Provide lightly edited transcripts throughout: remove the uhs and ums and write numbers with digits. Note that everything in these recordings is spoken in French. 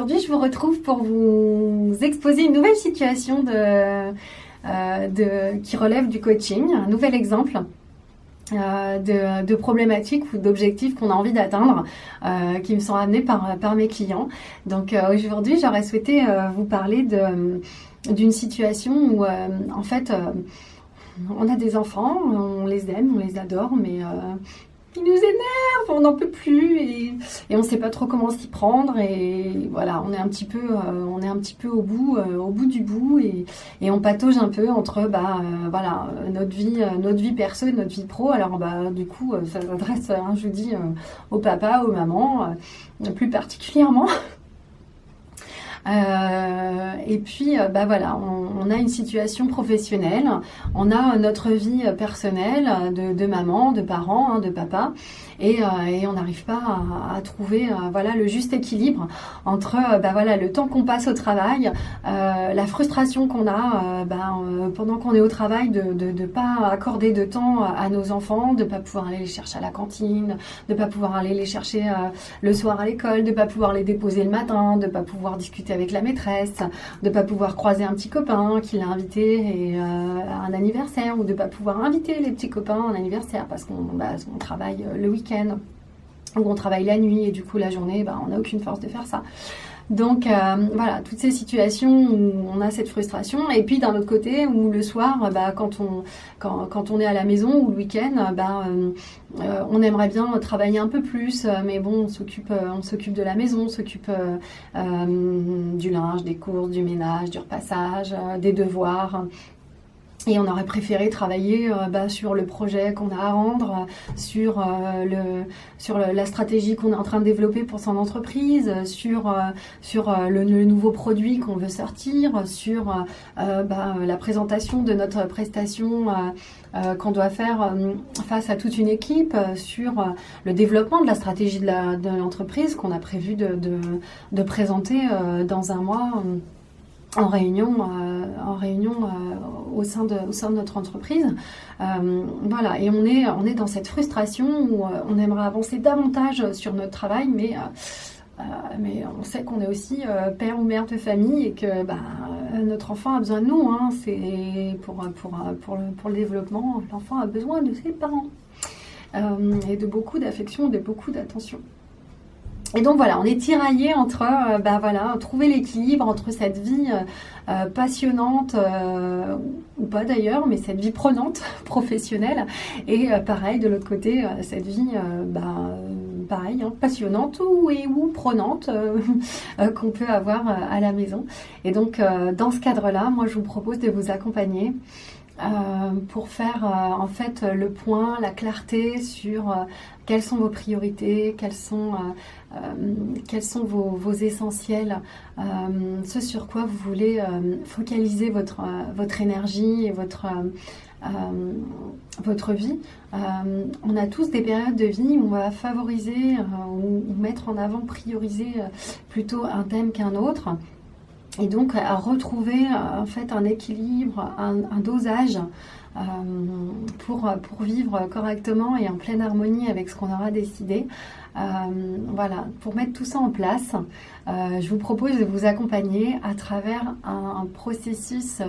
aujourd'hui, je vous retrouve pour vous exposer une nouvelle situation qui relève du coaching, un nouvel exemple de problématiques ou d'objectifs qu'on a envie d'atteindre, qui me sont amenés par mes clients. Donc aujourd'hui, j'aurais souhaité vous parler d'une situation où en fait, on a des enfants, on les aime, on les adore, mais ils nous énervent, on n'en peut plus et on ne sait pas trop comment s'y prendre et voilà, on est un petit peu au bout du bout et on patauge un peu entre voilà, notre vie perso et notre vie pro. Alors du coup, ça s'adresse, je vous dis, aux papas, aux mamans, plus particulièrement. Et puis voilà, on a une situation professionnelle, on a notre vie personnelle de maman, de parents, de papa, et on n'arrive pas à trouver voilà le juste équilibre entre voilà le temps qu'on passe au travail, la frustration qu'on a pendant qu'on est au travail de pas accorder de temps à nos enfants, de pas pouvoir aller les chercher à la cantine, de pas pouvoir aller les chercher le soir à l'école, de pas pouvoir les déposer le matin, de pas pouvoir discuter avec la maîtresse, de pas pouvoir croiser un petit copain qui l'a invité à un anniversaire, ou de pas pouvoir inviter les petits copains à un anniversaire parce qu'on travaille le week-end ou on travaille la nuit et du coup la journée on n'a aucune force de faire ça. Donc voilà, toutes ces situations où on a cette frustration, et puis d'un autre côté où le soir, quand on est à la maison ou le week-end, on aimerait bien travailler un peu plus, mais bon, on s'occupe de la maison, on s'occupe du linge, des courses, du ménage, du repassage, des devoirs. Et on aurait préféré travailler sur le projet qu'on a à rendre, sur la stratégie qu'on est en train de développer pour son entreprise, sur le nouveau produit qu'on veut sortir, sur la présentation de notre prestation qu'on doit faire face à toute une équipe, sur le développement de la stratégie de l'entreprise qu'on a prévu de présenter dans un mois. En réunion au sein de notre entreprise. Voilà, et on est dans cette frustration où on aimerait avancer davantage sur notre travail, mais on sait qu'on est aussi père ou mère de famille et que notre enfant a besoin de nous. C'est pour le développement, l'enfant a besoin de ses parents et de beaucoup d'affection, de beaucoup d'attention. Et donc voilà, on est tiraillé entre trouver l'équilibre entre cette vie passionnante ou pas d'ailleurs, mais cette vie prenante professionnelle, et pareil de l'autre côté cette vie passionnante ou prenante qu'on peut avoir à la maison. Et donc dans ce cadre-là, moi je vous propose de vous accompagner pour faire en fait le point, la clarté sur quelles sont vos priorités, quels sont vos essentiels, ce sur quoi vous voulez focaliser votre énergie et votre vie. On a tous des périodes de vie où on va favoriser ou mettre en avant, prioriser plutôt un thème qu'un autre. Et donc à retrouver en fait un équilibre, un dosage pour vivre correctement et en pleine harmonie avec ce qu'on aura décidé. Voilà, pour mettre tout ça en place, je vous propose de vous accompagner à travers un processus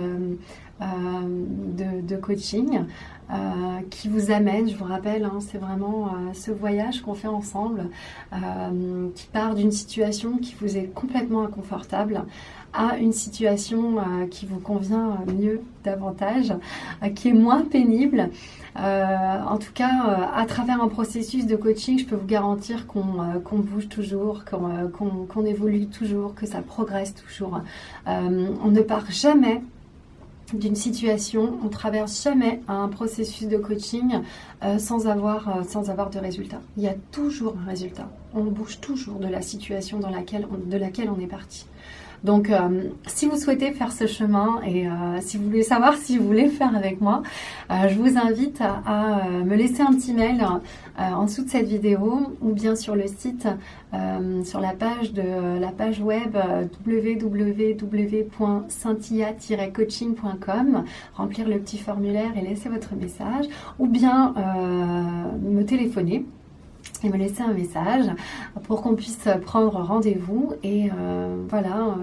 de coaching qui vous amène, je vous rappelle, c'est vraiment ce voyage qu'on fait ensemble, qui part d'une situation qui vous est complètement inconfortable à une situation qui vous convient mieux, davantage, qui est moins pénible. En tout cas, à travers un processus de coaching, je peux vous garantir qu'on bouge toujours, qu'on évolue toujours, que ça progresse toujours. On ne part jamais d'une situation, on traverse jamais un processus de coaching sans avoir de résultat. Il y a toujours un résultat. On bouge toujours de la situation de laquelle on est parti. Donc, si vous souhaitez faire ce chemin et si vous voulez savoir si vous voulez le faire avec moi, je vous invite à me laisser un petit mail en dessous de cette vidéo, ou bien sur le site, sur la page web www.scintilla-coaching.com, remplir le petit formulaire et laisser votre message, ou bien me téléphoner et me laisser un message pour qu'on puisse prendre rendez-vous et voilà,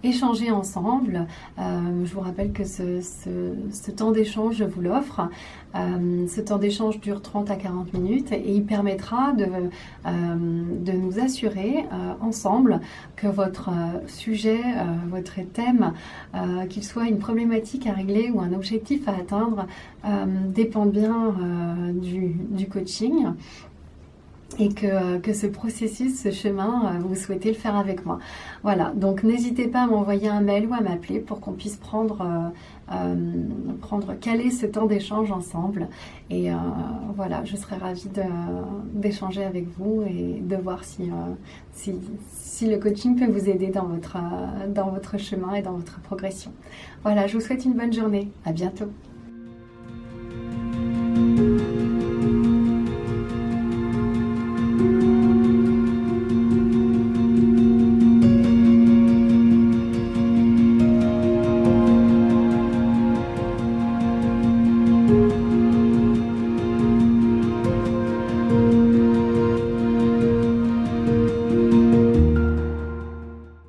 échanger ensemble. Je vous rappelle que ce temps d'échange, je vous l'offre. Ce temps d'échange dure 30 à 40 minutes et il permettra de nous assurer ensemble que votre sujet, votre thème, qu'il soit une problématique à régler ou un objectif à atteindre, dépend bien du coaching. Et que ce processus, ce chemin, vous souhaitez le faire avec moi. Voilà, donc n'hésitez pas à m'envoyer un mail ou à m'appeler pour qu'on puisse caler ce temps d'échange ensemble. Et voilà, je serais ravie d'échanger avec vous et de voir si le coaching peut vous aider dans votre chemin et dans votre progression. Voilà, je vous souhaite une bonne journée. À bientôt.